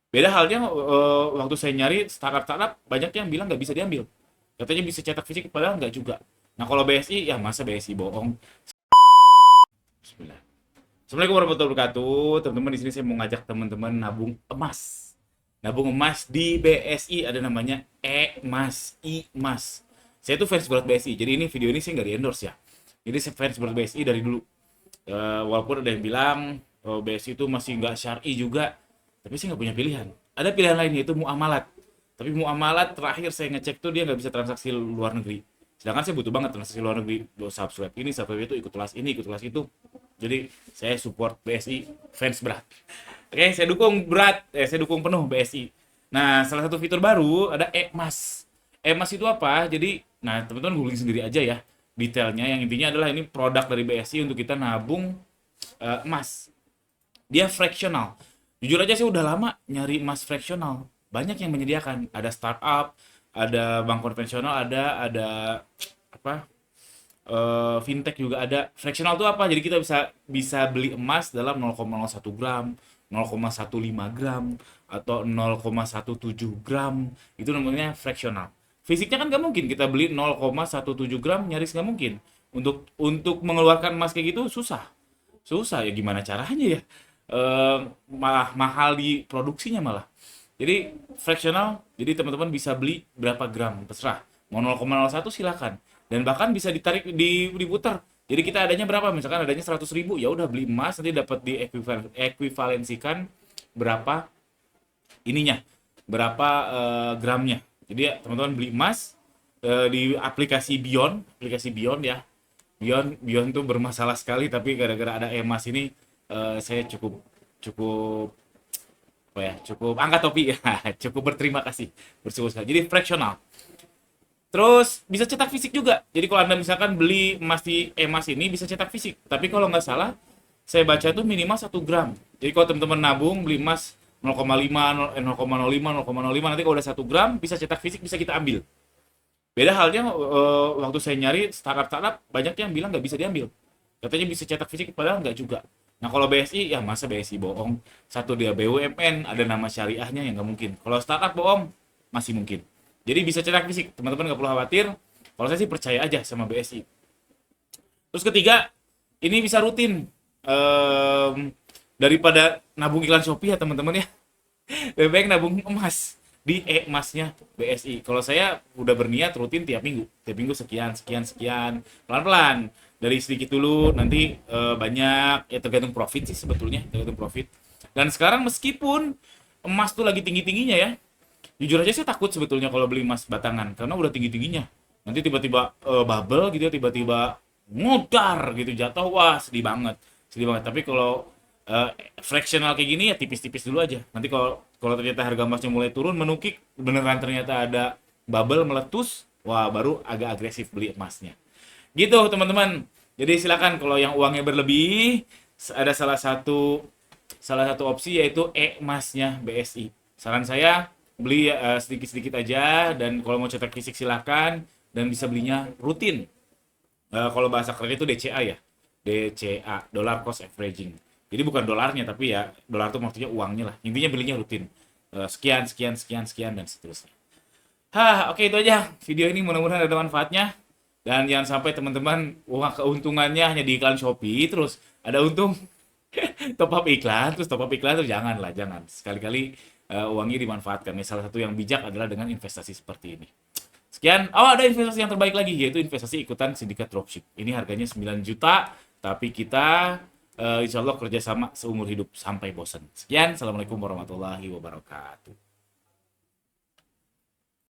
Beda halnya waktu saya nyari startup-startup banyak yang bilang nggak bisa diambil. Katanya bisa cetak fisik padahal nggak juga. Nah kalau BSI ya masa BSI bohong. Bismillah. Assalamualaikum warahmatullahi wabarakatuh. Teman-teman di sini saya mau ngajak teman-teman nabung emas. Nabung emas di BSI ada namanya emas imas. Saya tuh fans berat BSI. Jadi ini video ini saya nggak di endorse ya. Jadi saya fans berat BSI dari dulu. Walaupun ada yang bilang BSI itu masih nggak syar'i juga, tapi saya nggak punya pilihan. Ada pilihan lain yaitu muamalat. Tapi muamalat terakhir saya ngecek tuh dia nggak bisa transaksi luar negeri. Sedangkan saya butuh banget transaksi luar negeri. Subscribe ini, subscribe itu, ikut kelas ini, ikut kelas itu. Jadi saya support BSI fans berat. Oke, saya dukung berat, saya dukung penuh BSI. Nah, salah satu fitur baru ada emas. Emas itu apa? Jadi, nah teman-teman googling sendiri aja ya detailnya. Yang intinya adalah ini produk dari BSI untuk kita nabung emas. Dia fractional. Jujur aja sih udah lama nyari emas fractional. Banyak yang menyediakan. Ada startup, ada bank konvensional, ada apa? Fintech juga ada. Fractional itu apa? Jadi kita bisa bisa beli emas dalam 0,01 gram, 0,15 gram, atau 0,17 gram. Itu namanya fractional. Fisiknya kan nggak mungkin kita beli 0,17 gram, nyaris nggak mungkin. Untuk mengeluarkan emas kayak gitu susah. Susah ya, gimana caranya ya? Malah mahal di produksinya malah. Jadi fractional, jadi teman-teman bisa beli berapa gram, terserah. Mau 0,01 silakan. Dan bahkan bisa ditarik diputar. Jadi kita adanya berapa? Misalkan adanya 100.000, ya udah beli emas nanti dapat ekuivalensikan berapa ininya, berapa gramnya. Jadi ya, teman-teman beli emas di aplikasi Bion ya. Bion tuh bermasalah sekali, tapi gara-gara ada emas ini saya cukup cukup apa ya, cukup angkat topi ya. Cukup berterima kasih, bersyukur sekali. Jadi fractional. Terus bisa cetak fisik juga. Jadi kalau anda misalkan beli emas di emas ini bisa cetak fisik. Tapi kalau nggak salah, saya baca tuh minimal 1 gram. Jadi kalau teman-teman nabung beli emas 0,5, 0,05, 0,05, nanti kalau udah 1 gram bisa cetak fisik, bisa kita ambil. Beda halnya waktu saya nyari startup-startup banyak yang bilang nggak bisa diambil. Katanya bisa cetak fisik padahal nggak juga. Nah kalau BSI ya masa BSI bohong. Satu dia BUMN ada nama syariahnya yang nggak mungkin. Kalau startup bohong masih mungkin. Jadi bisa cetak fisik, teman-teman nggak perlu khawatir. Kalau saya sih percaya aja sama BSI. Terus ketiga, ini bisa rutin. Daripada nabung iklan Shopee ya teman-teman ya. Lebih baik nabung emas di emasnya BSI. Kalau saya udah berniat rutin tiap minggu sekian, sekian, sekian, pelan-pelan. Dari sedikit dulu, nanti banyak, ya tergantung profit sih sebetulnya, tergantung profit. Dan sekarang meskipun emas tuh lagi tinggi-tingginya ya, jujur aja saya takut sebetulnya kalau beli emas batangan karena udah tinggi-tingginya. Nanti tiba-tiba bubble gitu ya, tiba-tiba ngudar gitu jatuh, wah sedih banget. Sedih banget. Tapi kalau fractional kayak gini ya tipis-tipis dulu aja. Nanti kalau kalau ternyata harga emasnya mulai turun menukik, beneran ternyata ada bubble meletus, wah baru agak agresif beli emasnya. Gitu teman-teman. Jadi silakan kalau yang uangnya berlebih ada salah satu opsi yaitu emasnya BSI. Saran saya beli sedikit-sedikit aja, dan kalau mau cetak fisik silakan, dan bisa belinya rutin. Kalau bahasa keren itu DCA ya. DCA, dollar cost averaging. Jadi bukan dolarnya tapi ya dolar itu maksudnya uangnya lah. Intinya belinya rutin. Sekian, sekian, sekian, sekian dan seterusnya. Oke itu aja video ini, mudah-mudahan ada manfaatnya. Dan jangan sampai teman-teman uang keuntungannya hanya di iklan Shopee terus ada untung top up iklan terus jangan lah, jangan. Sekali-kali uangnya dimanfaatkan. Nih, salah satu yang bijak adalah dengan investasi seperti ini. Sekian. Oh, ada investasi yang terbaik lagi yaitu investasi ikutan sindikat dropship. Ini harganya 9 juta, tapi kita insya Allah kerjasama seumur hidup sampai bosan. Sekian. Assalamualaikum warahmatullahi wabarakatuh.